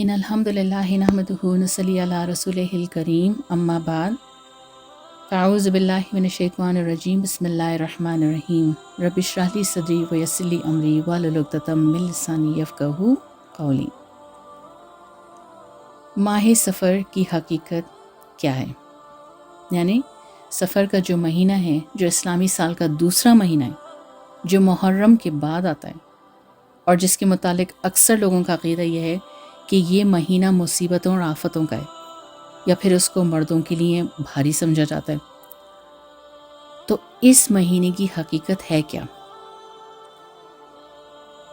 ان الحمد للہ نحمدہ ونصلی علی رسولہ الکریم اما بعد فاعوذ باللہ من الشیطان الرجیم بسم اللہ الرحمن الرحیم رب اشرح لی صدری ویسر لی امری واحلل عقدۃ من لسانی یفقہوا قولی۔ ماہ سفر کی حقیقت کیا ہے؟ یعنی سفر کا جو مہینہ ہے، جو اسلامی سال کا دوسرا مہینہ ہے، جو محرم کے بعد آتا ہے، اور جس کے متعلق اکثر لوگوں کا عقیدہ یہ ہے کہ یہ مہینہ مصیبتوں اور آفتوں کا ہے، یا پھر اس کو مردوں کے لیے بھاری سمجھا جاتا ہے۔ تو اس مہینے کی حقیقت ہے کیا؟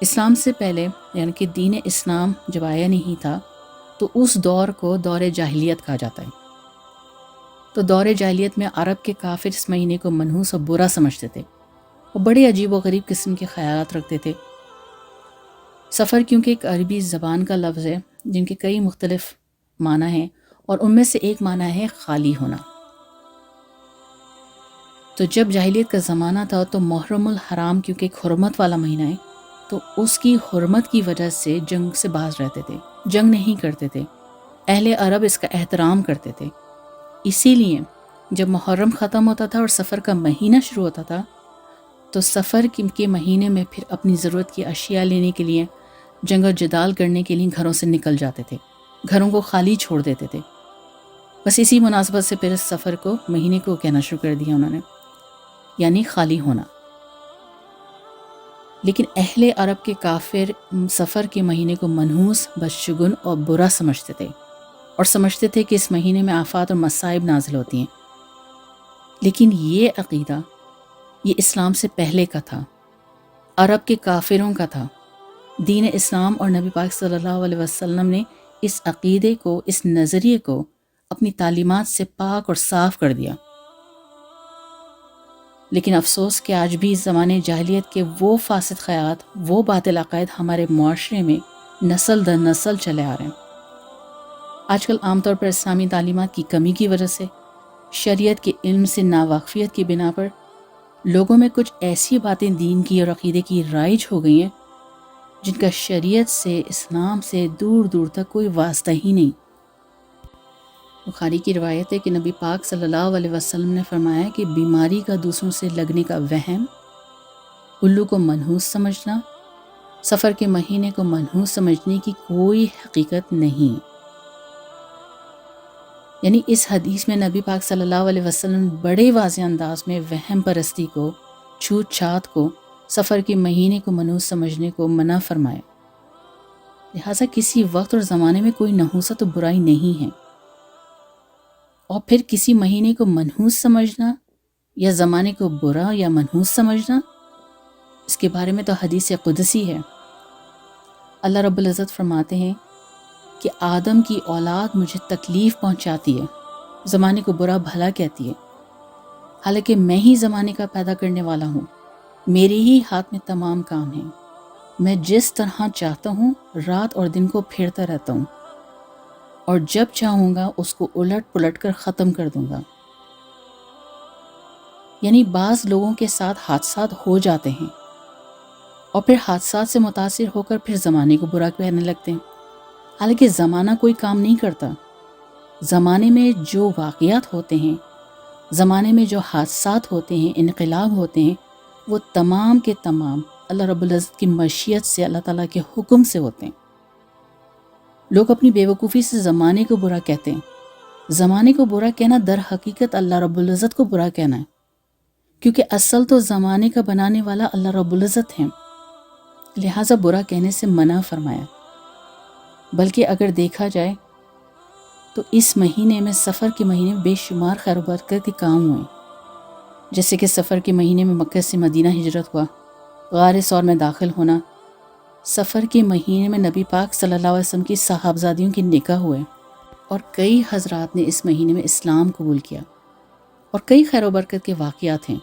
اسلام سے پہلے، یعنی کہ دین اسلام جب آیا نہیں تھا، تو اس دور کو دور جاہلیت کہا جاتا ہے۔ تو دور جاہلیت میں عرب کے کافر اس مہینے کو منحوس اور برا سمجھتے تھے، اور بڑے عجیب و غریب قسم کے خیالات رکھتے تھے۔ سفر کیونکہ ایک عربی زبان کا لفظ ہے جن کے کئی مختلف معنی ہیں، اور ان میں سے ایک معنی ہے خالی ہونا۔ تو جب جاہلیت کا زمانہ تھا تو محرم الحرام کیونکہ ایک حرمت والا مہینہ ہے، تو اس کی حرمت کی وجہ سے جنگ سے باز رہتے تھے، جنگ نہیں کرتے تھے۔ اہل عرب اس کا احترام کرتے تھے، اسی لیے جب محرم ختم ہوتا تھا اور سفر کا مہینہ شروع ہوتا تھا، تو سفر کے مہینے میں پھر اپنی ضرورت کی اشیاء لینے کے لیے، جنگ و جدال کرنے کے لیے گھروں سے نکل جاتے تھے، گھروں کو خالی چھوڑ دیتے تھے۔ بس اسی مناسبت سے پھر اس سفر کو، مہینے کو کہنا شروع کر دیا انہوں نے، یعنی خالی ہونا۔ لیکن اہل عرب کے کافر سفر کے مہینے کو منحوس، بدشگون اور برا سمجھتے تھے، اور سمجھتے تھے کہ اس مہینے میں آفات اور مصائب نازل ہوتی ہیں۔ لیکن یہ عقیدہ، یہ اسلام سے پہلے کا تھا، عرب کے کافروں کا تھا۔ دین اسلام اور نبی پاک صلی اللہ علیہ وسلم نے اس عقیدے کو، اس نظریے کو اپنی تعلیمات سے پاک اور صاف کر دیا۔ لیکن افسوس کہ آج بھی زمانے جاہلیت کے وہ فاسد خیالات، وہ باطل عقائد ہمارے معاشرے میں نسل در نسل چلے آ رہے ہیں۔ آج کل عام طور پر اسلامی تعلیمات کی کمی کی وجہ سے، شریعت کے علم سے ناواقفیت کی بنا پر لوگوں میں کچھ ایسی باتیں دین کی اور عقیدے کی رائج ہو گئی ہیں جن کا شریعت سے، اسلام سے دور دور تک کوئی واسطہ ہی نہیں۔ بخاری کی روایت ہے کہ نبی پاک صلی اللہ علیہ وسلم نے فرمایا کہ بیماری کا دوسروں سے لگنے کا وہم، الو کو منحوس سمجھنا، سفر کے مہینے کو منحوس سمجھنے کی کوئی حقیقت نہیں۔ یعنی اس حدیث میں نبی پاک صلی اللہ علیہ وسلم بڑے واضح انداز میں وہم پرستی کو، چھوت چھات کو، سفر کے مہینے کو منحوس سمجھنے کو منع فرمایا۔ لہٰذا کسی وقت اور زمانے میں کوئی نحوست و برائی نہیں ہے، اور پھر کسی مہینے کو منحوس سمجھنا یا زمانے کو برا یا منحوس سمجھنا، اس کے بارے میں تو حدیث قدسی ہے۔ اللہ رب العزت فرماتے ہیں کہ آدم کی اولاد مجھے تکلیف پہنچاتی ہے، زمانے کو برا بھلا کہتی ہے، حالانکہ میں ہی زمانے کا پیدا کرنے والا ہوں، میرے ہی ہاتھ میں تمام کام ہیں، میں جس طرح چاہتا ہوں رات اور دن کو پھیرتا رہتا ہوں، اور جب چاہوں گا اس کو الٹ پلٹ کر ختم کر دوں گا۔ یعنی بعض لوگوں کے ساتھ حادثات ہو جاتے ہیں، اور پھر حادثات سے متاثر ہو کر پھر زمانے کو برا کہنے لگتے ہیں، حالانکہ زمانہ کوئی کام نہیں کرتا۔ زمانے میں جو واقعات ہوتے ہیں، زمانے میں جو حادثات ہوتے ہیں، انقلاب ہوتے ہیں، وہ تمام کے تمام اللہ رب العزت کی مشیت سے، اللہ تعالیٰ کے حکم سے ہوتے ہیں۔ لوگ اپنی بے وقوفی سے زمانے کو برا کہتے ہیں۔ زمانے کو برا کہنا در حقیقت اللہ رب العزت کو برا کہنا ہے، کیونکہ اصل تو زمانے کا بنانے والا اللہ رب العزت ہے، لہٰذا برا کہنے سے منع فرمایا۔ بلکہ اگر دیکھا جائے تو اس مہینے میں، سفر کے مہینے میں، بے شمار خیر و برکت کے کام ہوئے، جیسے کہ سفر کے مہینے میں مکہ سے مدینہ ہجرت ہوا، غار ثور میں داخل ہونا، سفر کے مہینے میں نبی پاک صلی اللہ علیہ وسلم کی صحابزادیوں کے نکاح ہوئے، اور کئی حضرات نے اس مہینے میں اسلام قبول کیا، اور کئی خیر و برکت کے واقعات ہیں۔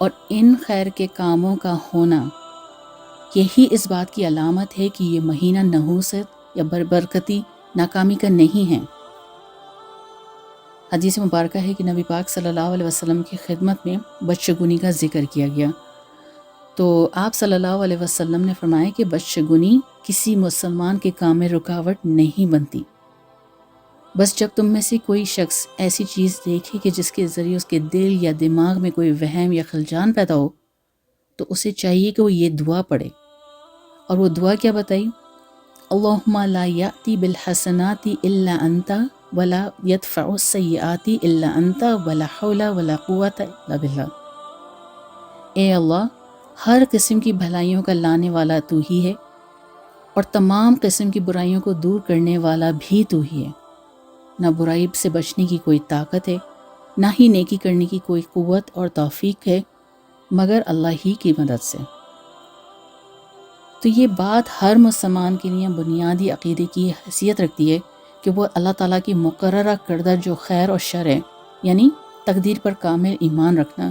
اور ان خیر کے کاموں کا ہونا یہی اس بات کی علامت ہے کہ یہ مہینہ نحوست یا برکتی، ناکامی کا نہیں ہے۔ حدیث مبارکہ ہے کہ نبی پاک صلی اللہ علیہ وسلم کی خدمت میں بدشگونی کا ذکر کیا گیا، تو آپ صلی اللہ علیہ وسلم نے فرمایا کہ بدشگونی کسی مسلمان کے کام میں رکاوٹ نہیں بنتی. بس جب تم میں سے کوئی شخص ایسی چیز دیکھے کہ جس کے ذریعے اس کے دل یا دماغ میں کوئی وہم یا خلجان پیدا ہو تو اسے چاہیے کہ وہ یہ دعا پڑھے. اور وہ دعا کیا بتائی؟ اللہم لا یأتی بالحسنات الا انت ولا یدفع السیئات الا انت ولا حول ولا قوت الا باللہ. اے اللہ، ہر قسم کی بھلائیوں کا لانے والا تو ہی ہے اور تمام قسم کی برائیوں کو دور کرنے والا بھی تو ہی ہے. نہ برائی سے بچنے کی کوئی طاقت ہے، نہ ہی نیکی کرنے کی کوئی قوت اور توفیق ہے مگر اللہ ہی کی مدد سے. تو یہ بات ہر مسلمان کے لیے بنیادی عقیدے کی حیثیت رکھتی ہے کہ وہ اللہ تعالیٰ کی مقررہ کردہ جو خیر اور شر ہے، یعنی تقدیر پر کامل ایمان رکھنا.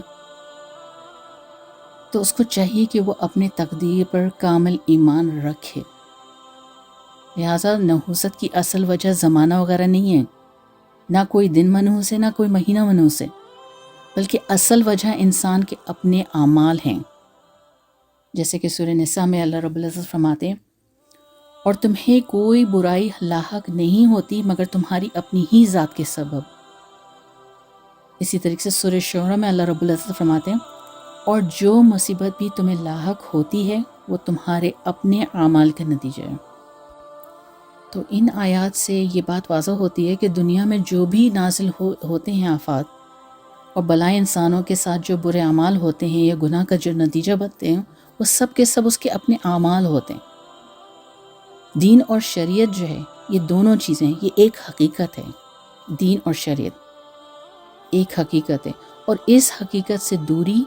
تو اس کو چاہیے کہ وہ اپنے تقدیر پر کامل ایمان رکھے. لہٰذا نحوست کی اصل وجہ زمانہ وغیرہ نہیں ہے، نہ کوئی دن منحوس ہے، نہ کوئی مہینہ منحوس ہے، بلکہ اصل وجہ انسان کے اپنے اعمال ہیں. جیسے کہ سورہ نساء میں اللہ رب العزت فرماتے ہیں اور تمہیں کوئی برائی لاحق نہیں ہوتی مگر تمہاری اپنی ہی ذات کے سبب. اسی طریقے سے سورہ شعراء میں اللہ رب العزت فرماتے ہیں اور جو مصیبت بھی تمہیں لاحق ہوتی ہے وہ تمہارے اپنے اعمال کا نتیجہ ہے. تو ان آیات سے یہ بات واضح ہوتی ہے کہ دنیا میں جو بھی نازل ہوتے ہیں آفات اور بلائیں انسانوں کے ساتھ جو برے اعمال ہوتے ہیں یا گناہ کا جو نتیجہ بنتے ہیں وہ سب کے سب اس کے اپنے اعمال ہوتے ہیں. دین اور شریعت جو ہے یہ دونوں چیزیں یہ ایک حقیقت ہے. دین اور شریعت ایک حقیقت ہے اور اس حقیقت سے دوری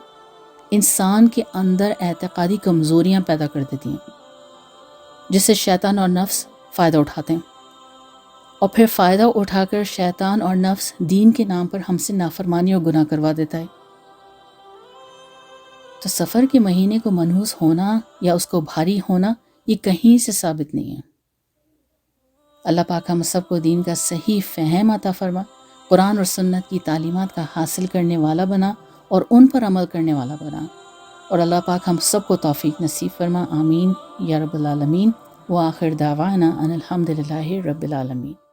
انسان کے اندر اعتقادی کمزوریاں پیدا کر دیتی ہیں جس سے شیطان اور نفس فائدہ اٹھاتے ہیں اور پھر فائدہ اٹھا کر شیطان اور نفس دین کے نام پر ہم سے نافرمانی اور گناہ کروا دیتا ہے. تو سفر کے مہینے کو منحوس ہونا یا اس کو بھاری ہونا یہ کہیں سے ثابت نہیں ہے. اللہ پاک ہم سب کو دین کا صحیح فہم عطا فرما، قرآن اور سنت کی تعلیمات کا حاصل کرنے والا بنا اور ان پر عمل کرنے والا بنا، اور اللہ پاک ہم سب کو توفیق نصیب فرما. آمین یا رب العالمین. وآخر دعوانا ان الحمد للہ رب العالمین.